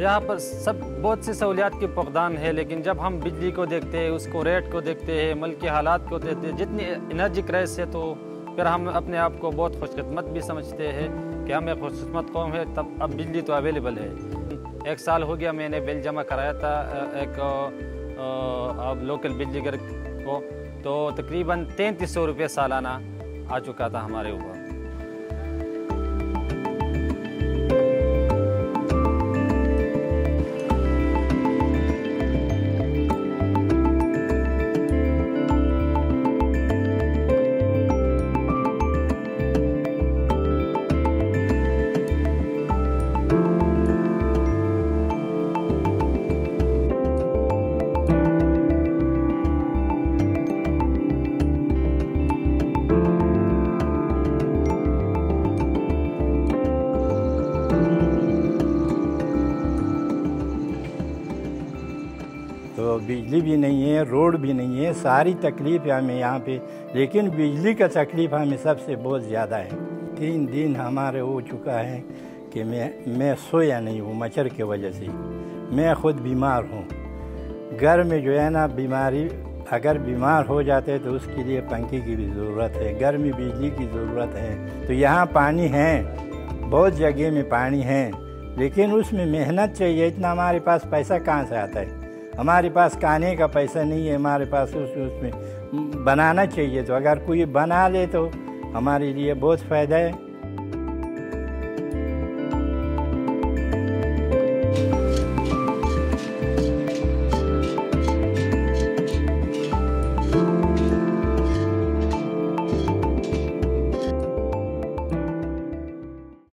यहाँ पर सब बहुत सी सहूलियात की फुकदान है, लेकिन जब हम बिजली को देखते हैं, उसको रेट को देखते हैं, मुल्क के हालात को देखते हैं, जितनी एनर्जी क्राइसिस है तो फिर हम अपने आप को बहुत खुशकिस्मत भी समझते हैं कि हम एक खुशकिस्मत कौम है। तब अब बिजली तो अवेलेबल है। 1 साल हो गया मैंने बिल जमा कराया था एक अब लोकल बिजली घर को, तो तकरीबन 3300 रुपये सालाना आ चुका था हमारे ऊपर। तो बिजली भी नहीं है, रोड भी नहीं है, सारी तकलीफ है हमें यहाँ पे, लेकिन बिजली का तकलीफ हमें सबसे बहुत ज़्यादा है। 3 दिन हमारे हो चुका है कि मैं सोया नहीं हूँ मच्छर की वजह से। मैं खुद बीमार हूँ। घर में जो है ना बीमारी अगर बीमार हो जाते तो उसके लिए पंखे की भी ज़रूरत है, घर में बिजली की ज़रूरत है। तो यहाँ पानी है, बहुत जगह में पानी है, लेकिन उसमें मेहनत चाहिए। इतना हमारे पास पैसा कहाँ से आता है? हमारे पास खाने का पैसा नहीं है, हमारे पास उसमें बनाना चाहिए। तो अगर कोई बना ले तो हमारे लिए बहुत फ़ायदा है।